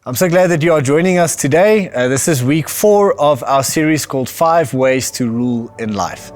I'm so glad that you are joining us today. This is week 4 of our series called 5 Ways to Rule in Life.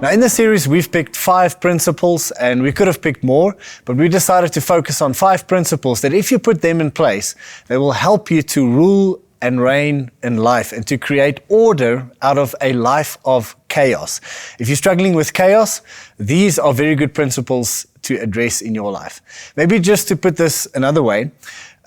Now in this series we've picked 5 principles, and we could have picked more, but we decided to focus on 5 principles that if you put them in place, they will help you to rule and reign in life and to create order out of a life of chaos. If you're struggling with chaos, these are very good principles to address in your life. Maybe just to put this another way,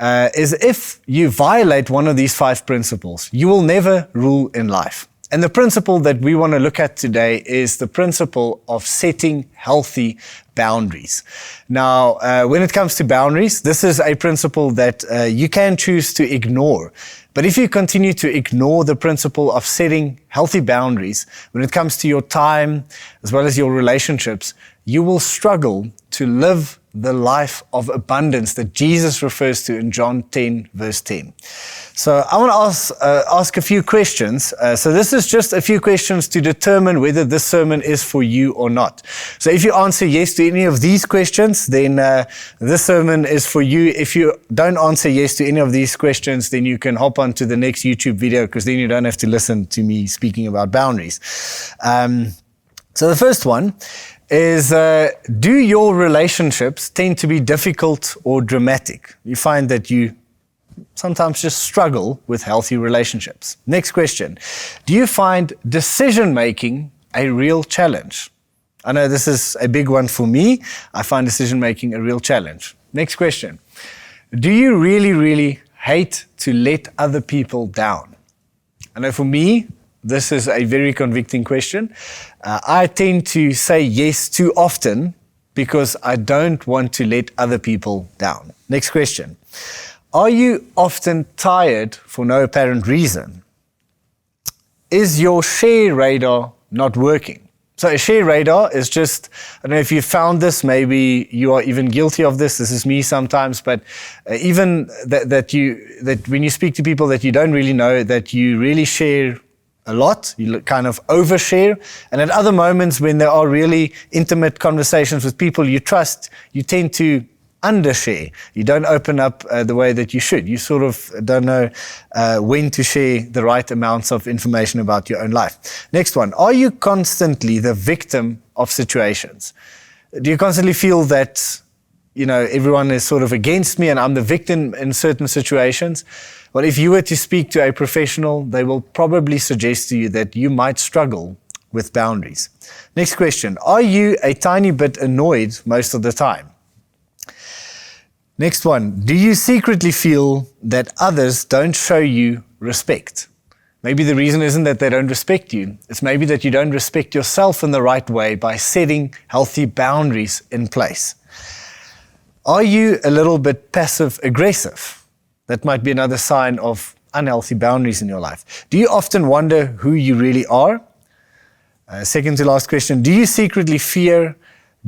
is if you violate one of these 5 principles, you will never rule in life. And the principle that we want to look at today is the principle of setting healthy boundaries. Now, when it comes to boundaries, this is a principle that you can choose to ignore. But if you continue to ignore the principle of setting healthy boundaries when it comes to your time as well as your relationships, you will struggle to live the life of abundance that Jesus refers to in John 10, verse 10. So I want to ask a few questions. So this is just a few questions to determine whether this sermon is for you or not. So if you answer yes to any of these questions, then this sermon is for you. If you don't answer yes to any of these questions, then you can hop on to the next YouTube video, because then you don't have to listen to me speaking about boundaries. So the first one is, do your relationships tend to be difficult or dramatic? You find that you sometimes just struggle with healthy relationships. Next question. Do you find decision-making a real challenge? I know this is a big one for me. I find decision-making a real challenge. Next question. Do you really hate to let other people down? I know for me, this is a very convicting question. I tend to say yes too often because I don't want to let other people down. Next question. Are you often tired for no apparent reason? Is your share radar not working? So a share radar is just, I don't know if you found this, maybe you are even guilty of this. This is me sometimes, but even that when you speak to people that you don't really know, that you really share a lot, you kind of overshare, and at other moments when there are really intimate conversations with people you trust, you tend to undershare. You don't open up the way that you should. You sort of don't know when to share the right amounts of information about your own life. Next one. Are you constantly the victim of situations? Do you constantly feel that, everyone is sort of against me and I'm the victim in certain situations? Well, if you were to speak to a professional, they will probably suggest to you that you might struggle with boundaries. Next question. Are you a tiny bit annoyed most of the time? Next one. Do you secretly feel that others don't show you respect? Maybe the reason isn't that they don't respect you. It's maybe that you don't respect yourself in the right way by setting healthy boundaries in place. Are you a little bit passive-aggressive? That might be another sign of unhealthy boundaries in your life. Do you often wonder who you really are? Second to last question. Do you secretly fear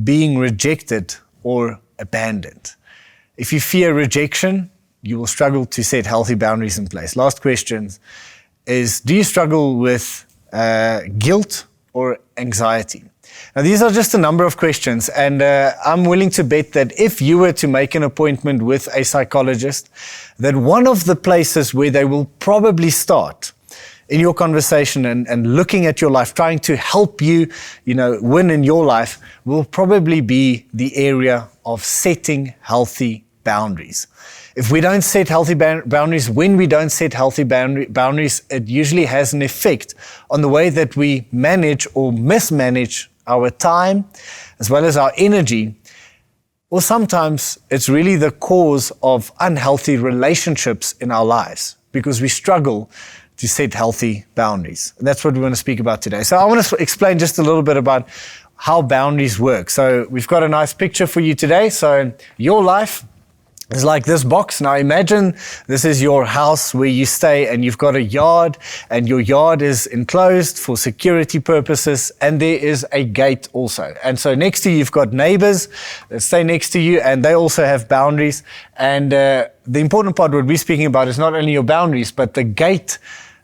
being rejected or abandoned? If you fear rejection, you will struggle to set healthy boundaries in place. Last question is, do you struggle with guilt or anxiety? Now, these are just a number of questions, and I'm willing to bet that if you were to make an appointment with a psychologist, that one of the places where they will probably start in your conversation and looking at your life, trying to help you, win in your life, will probably be the area of setting healthy boundaries. If we don't set healthy boundaries, when we don't set healthy boundaries, it usually has an effect on the way that we manage or mismanage our time, as well as our energy. Or sometimes it's really the cause of unhealthy relationships in our lives because we struggle to set healthy boundaries. And that's what we want to speak about today. So I want to explain just a little bit about how boundaries work. So we've got a nice picture for you today. So your life is like this box. Now imagine this is your house where you stay and you've got a yard, and your yard is enclosed for security purposes, and there is a gate also. And so next to you you've got neighbors that stay next to you, and they also have boundaries. And the important part what we're speaking about is not only your boundaries, but the gate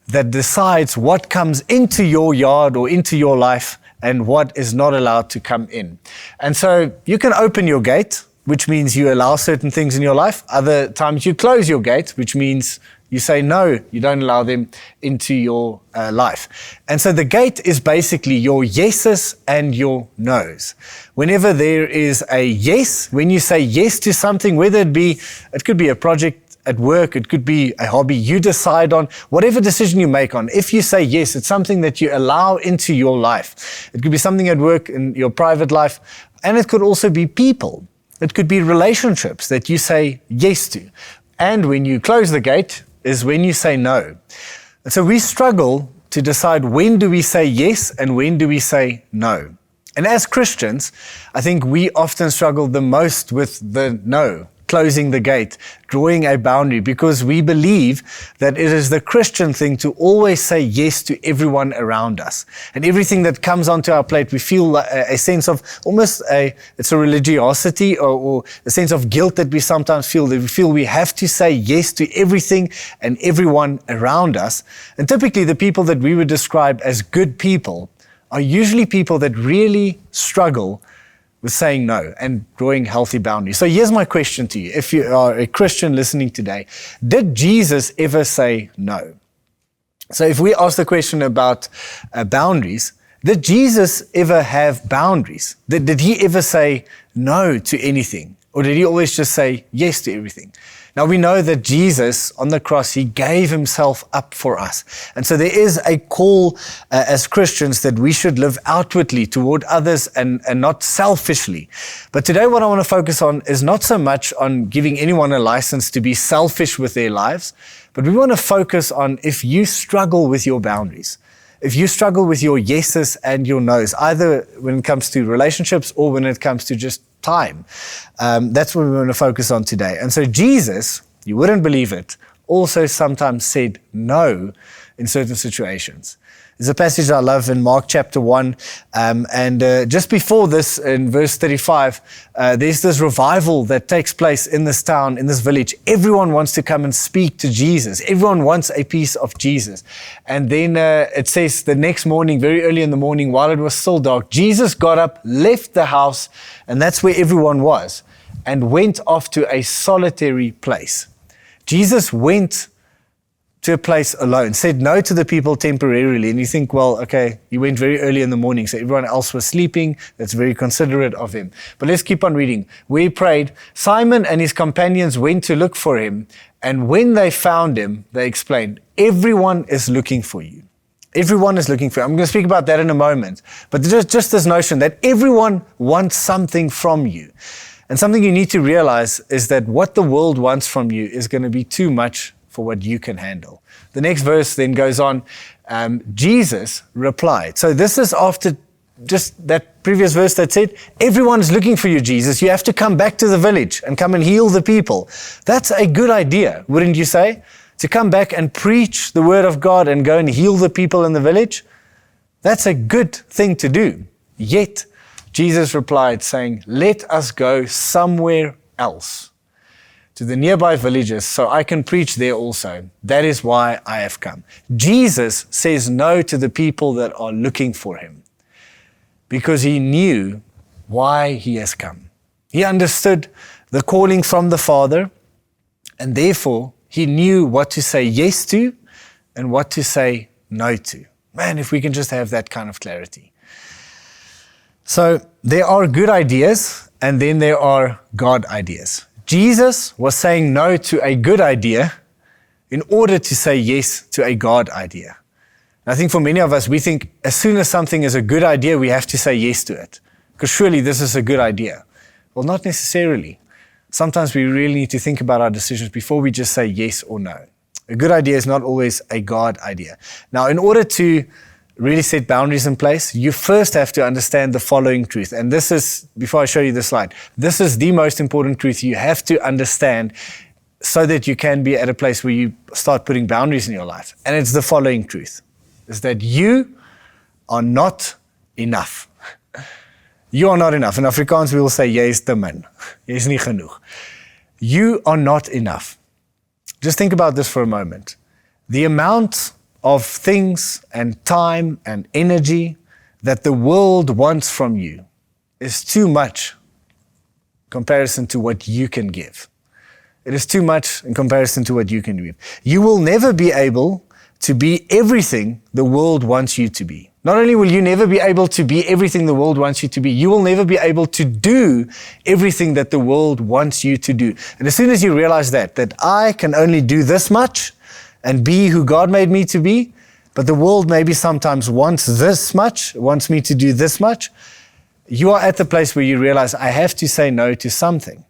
that decides what comes into your yard or into your life and what is not allowed to come in. And so you can open your gate, which means you allow certain things in your life. Other times you close your gate, which means you say no, you don't allow them into your life. And so the gate is basically your yeses and your nos. Whenever there is a yes, when you say yes to something, whether it could be a project at work, it could be a hobby you decide on, whatever decision you make on, if you say yes, it's something that you allow into your life. It could be something at work, in your private life, and it could also be people. It could be relationships that you say yes to. And when you close the gate is when you say no. And so we struggle to decide when do we say yes and when do we say no. And as Christians, I think we often struggle the most with the no, closing the gate, drawing a boundary, because we believe that it is the Christian thing to always say yes to everyone around us. And everything that comes onto our plate, we feel a sense of it's a religiosity or a sense of guilt that we sometimes feel, that we feel we have to say yes to everything and everyone around us. And typically the people that we would describe as good people are usually people that really struggle with saying no and drawing healthy boundaries. So here's my question to you. If you are a Christian listening today, did Jesus ever say no? So if we ask the question about boundaries, did Jesus ever have boundaries? Did he ever say no to anything? Or did he always just say yes to everything? Now we know that Jesus on the cross, he gave himself up for us. And so there is a call as Christians that we should live outwardly toward others and not selfishly. But today what I want to focus on is not so much on giving anyone a license to be selfish with their lives, but we want to focus on if you struggle with your boundaries. If you struggle with your yeses and your nos, either when it comes to relationships or when it comes to just time. That's what we want to focus on today. And so Jesus, you wouldn't believe it, also sometimes said no in certain situations. There's a passage I love in Mark chapter 1, and just before this, in verse 35, there's this revival that takes place in this town, in this village. Everyone wants to come and speak to Jesus. Everyone wants a piece of Jesus. And then it says the next morning, very early in the morning, while it was still dark, Jesus got up, left the house, and that's where everyone was, and went off to a solitary place. Jesus went to a place alone, said no to the people temporarily. And you think, well, okay, he went very early in the morning, so everyone else was sleeping. That's very considerate of him. But let's keep on reading. We prayed. Simon and his companions went to look for him. And when they found him, they explained, everyone is looking for you. Everyone is looking for you. I'm going to speak about that in a moment. But just this notion that everyone wants something from you. And something you need to realize is that what the world wants from you is going to be too much for what you can handle. The next verse then goes on, Jesus replied. So this is after just that previous verse that said, everyone is looking for you, Jesus. You have to come back to the village and come and heal the people. That's a good idea, wouldn't you say? To come back and preach the word of God and go and heal the people in the village. That's a good thing to do. Yet, Jesus replied saying, let us go somewhere else, to the nearby villages, so I can preach there also. That is why I have come. Jesus says no to the people that are looking for him, because he knew why he has come. He understood the calling from the Father, and therefore he knew what to say yes to and what to say no to. Man, if we can just have that kind of clarity. So there are good ideas, and then there are God ideas. Jesus was saying no to a good idea in order to say yes to a God idea. And I think for many of us, we think as soon as something is a good idea, we have to say yes to it. Because surely this is a good idea. Well, not necessarily. Sometimes we really need to think about our decisions before we just say yes or no. A good idea is not always a God idea. Now, in order to really set boundaries in place, you first have to understand the following truth. And this is, before I show you the slide, this is the most important truth you have to understand so that you can be at a place where you start putting boundaries in your life. And it's the following truth, is that you are not enough. You are not enough. In Afrikaans we will say, jy is te min. Jy is nie genoeg. You are not enough. Just think about this for a moment. The amount of things and time and energy that the world wants from you is too much in comparison to what you can give. It is too much in comparison to what you can give. You will never be able to be everything the world wants you to be. Not only will you never be able to be everything the world wants you to be, you will never be able to do everything that the world wants you to do. And as soon as you realize that I can only do this much and be who God made me to be, but the world maybe sometimes wants this much, wants me to do this much, you are at the place where you realize I have to say no to something.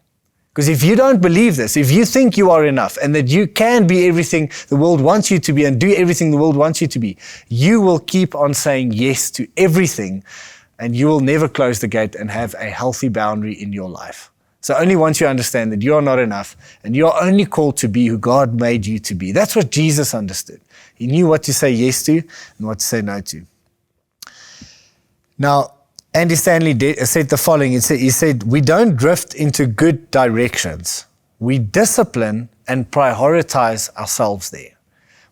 Because if you don't believe this, if you think you are enough and that you can be everything the world wants you to be and do everything the world wants you to be, you will keep on saying yes to everything and you will never close the gate and have a healthy boundary in your life. So only once you understand that you are not enough and you are only called to be who God made you to be. That's what Jesus understood. He knew what to say yes to and what to say no to. Now, Andy Stanley said the following. He said, we don't drift into good directions. We discipline and prioritize ourselves there.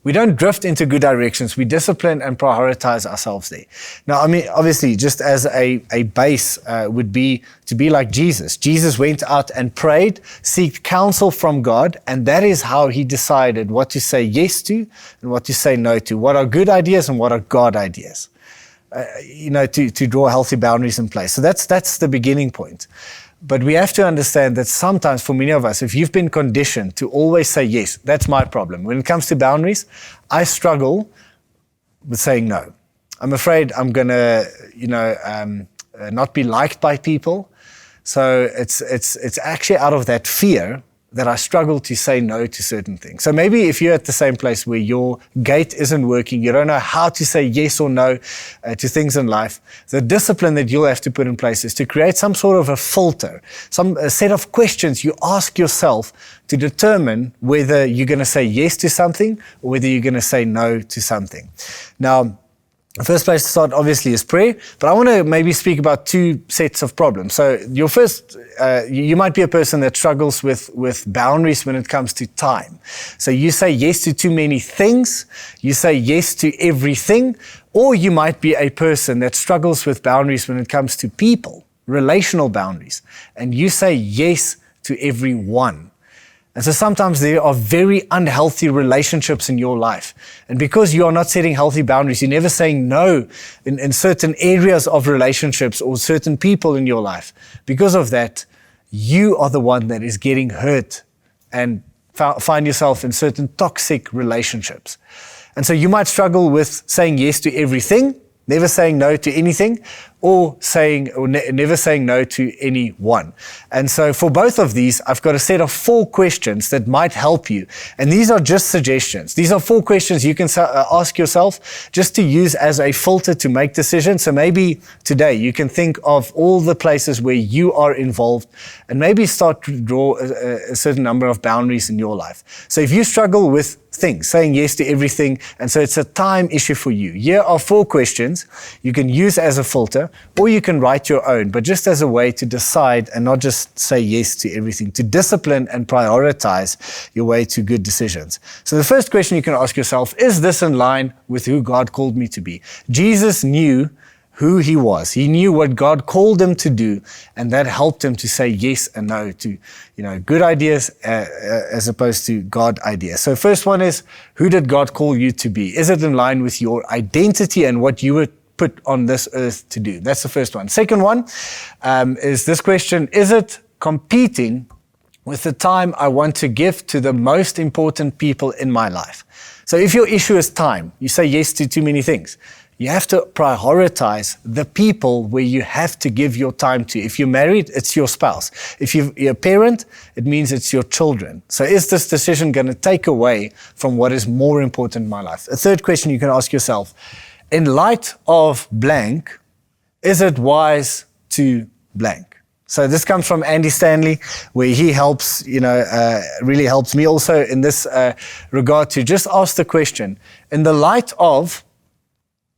We don't drift into good directions. We discipline and prioritize ourselves there. Now, I mean, obviously, just as a base would be to be like Jesus. Jesus went out and prayed, seeked counsel from God, and that is how he decided what to say yes to and what to say no to. What are good ideas and what are God ideas? To draw healthy boundaries in place. So that's the beginning point. But we have to understand that sometimes for many of us, if you've been conditioned to always say yes, that's my problem. When it comes to boundaries, I struggle with saying no. I'm afraid I'm going to, not be liked by people. So it's actually out of that fear that I struggle to say no to certain things. So maybe if you're at the same place where your gate isn't working, you don't know how to say yes or no to things in life, the discipline that you'll have to put in place is to create some sort of a filter, a set of questions you ask yourself to determine whether you're going to say yes to something or whether you're going to say no to something. Now, the first place to start, obviously, is prayer, but I want to maybe speak about two sets of problems. So your first, you might be a person that struggles with boundaries when it comes to time. So you say yes to too many things, you say yes to everything, or you might be a person that struggles with boundaries when it comes to people, relational boundaries, and you say yes to everyone. And so sometimes there are very unhealthy relationships in your life. And because you are not setting healthy boundaries, you're never saying no in certain areas of relationships or certain people in your life. Because of that, you are the one that is getting hurt and find yourself in certain toxic relationships. And so you might struggle with saying yes to everything, never saying no to anything, or never saying no to anyone. And so for both of these, I've got a set of 4 questions that might help you. And these are just suggestions. These are 4 questions you can ask yourself just to use as a filter to make decisions. So maybe today you can think of all the places where you are involved and maybe start to draw a certain number of boundaries in your life. So if you struggle with things, saying yes to everything, and so it's a time issue for you, here are 4 questions you can use as a filter, or you can write your own, but just as a way to decide and not just say yes to everything, to discipline and prioritize your way to good decisions. So the first question you can ask yourself, is this in line with who God called me to be? Jesus knew who he was. He knew what God called him to do, and that helped him to say yes and no to, good ideas as opposed to God ideas. So first one is, who did God call you to be? Is it in line with your identity and what you were put on this earth to do? That's the first one. Second one is this question, is it competing with the time I want to give to the most important people in my life? So if your issue is time, you say yes to too many things. You have to prioritize the people where you have to give your time to. If you're married, it's your spouse. If you're a parent, it means it's your children. So is this decision going to take away from what is more important in my life? A third question you can ask yourself, in light of blank, is it wise to blank? So this comes from Andy Stanley, where he helps, really helps me also in this regard to just ask the question, in the light of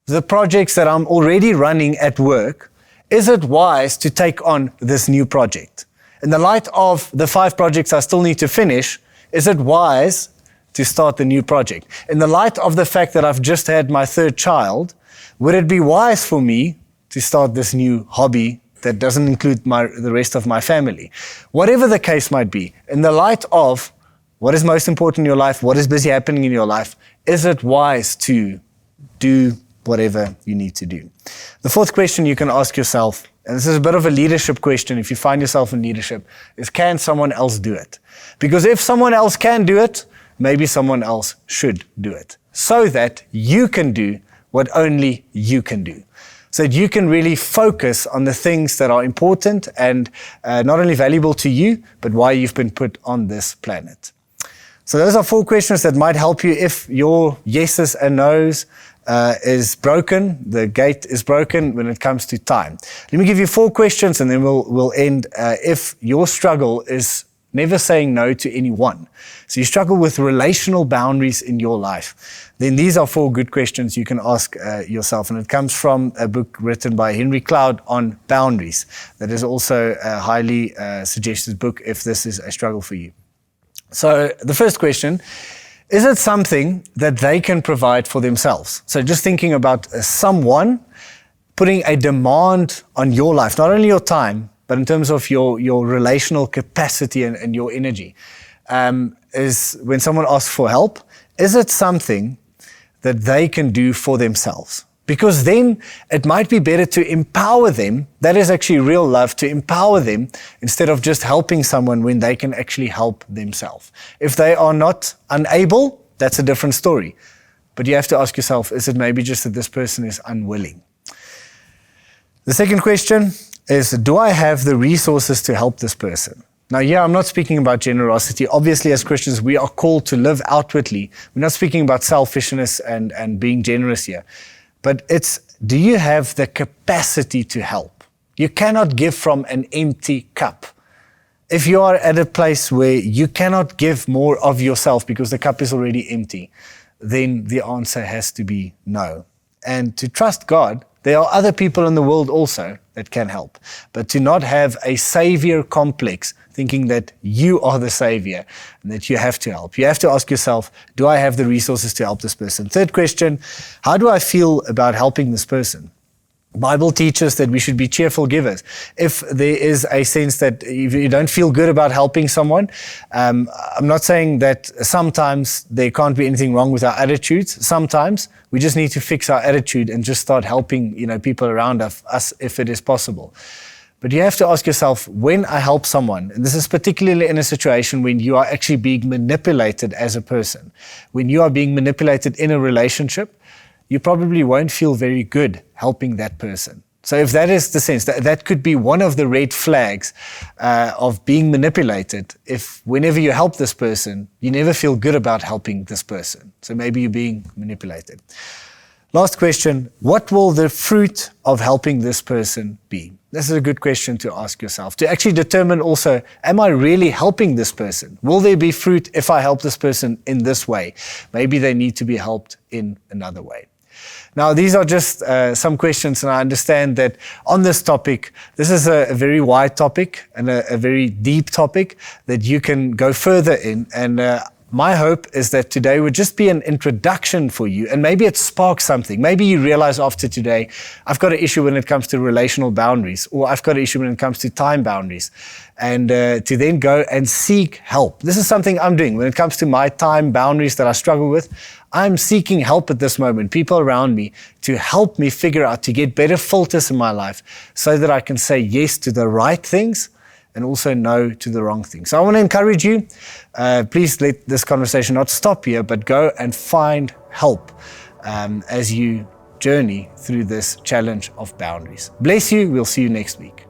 the projects that I'm already running at work, is it wise to take on this new project? In the light of the 5 projects I still need to finish, is it wise to start the new project? In the light of the fact that I've just had my 3rd child, would it be wise for me to start this new hobby that doesn't include the rest of my family? Whatever the case might be, in the light of what is most important in your life, what is busy happening in your life, is it wise to do whatever you need to do? The fourth question you can ask yourself, and this is a bit of a leadership question if you find yourself in leadership, is can someone else do it? Because if someone else can do it, maybe someone else should do it, so that you can do what only you can do. So that you can really focus on the things that are important and not only valuable to you, but why you've been put on this planet. So those are 4 questions that might help you if your yeses and nos is broken, the gate is broken when it comes to time. Let me give you 4 questions and then we'll end. If your struggle is never saying no to anyone, so you struggle with relational boundaries in your life, then these are 4 good questions you can ask yourself. And it comes from a book written by Henry Cloud on boundaries. That is also a highly suggested book if this is a struggle for you. So the first question, is it something that they can provide for themselves? So just thinking about someone putting a demand on your life, not only your time, but in terms of your relational capacity and your energy, is when someone asks for help, is it something that they can do for themselves? Because then it might be better to empower them. That is actually real love, to empower them instead of just helping someone when they can actually help themselves. If they are not unable, that's a different story. But you have to ask yourself, is it maybe just that this person is unwilling? The second question is, do I have the resources to help this person? Now, I'm not speaking about generosity. Obviously, as Christians, we are called to live outwardly. We're not speaking about selfishness and being generous here. But it's, do you have the capacity to help? You cannot give from an empty cup. If you are at a place where you cannot give more of yourself because the cup is already empty, then the answer has to be no. And to trust God, there are other people in the world also that can help. But to not have a savior complex, thinking that you are the savior and that you have to help. You have to ask yourself, do I have the resources to help this person? Third question, how do I feel about helping this person? Bible teaches that we should be cheerful givers. If there is a sense that if you don't feel good about helping someone, I'm not saying that sometimes there can't be anything wrong with our attitudes. Sometimes we just need to fix our attitude and just start helping, people around us if it is possible. But you have to ask yourself, when I help someone, and this is particularly in a situation when you are actually being manipulated as a person, when you are being manipulated in a relationship, you probably won't feel very good helping that person. So if that is the sense, that could be one of the red flags of being manipulated. If whenever you help this person, you never feel good about helping this person. So maybe you're being manipulated. Last question, what will the fruit of helping this person be? This is a good question to ask yourself, to actually determine also, am I really helping this person? Will there be fruit if I help this person in this way? Maybe they need to be helped in another way. Now, these are just some questions, and I understand that on this topic, this is a very wide topic and a very deep topic that you can go further in. And my hope is that today would just be an introduction for you, and maybe it sparks something. Maybe you realize after today, I've got an issue when it comes to relational boundaries, or I've got an issue when it comes to time boundaries, and to then go and seek help. This is something I'm doing when it comes to my time boundaries that I struggle with. I'm seeking help at this moment, people around me, to help me figure out, to get better filters in my life so that I can say yes to the right things and also no to the wrong things. So I want to encourage you, please let this conversation not stop here, but go and find help as you journey through this challenge of boundaries. Bless you. We'll see you next week.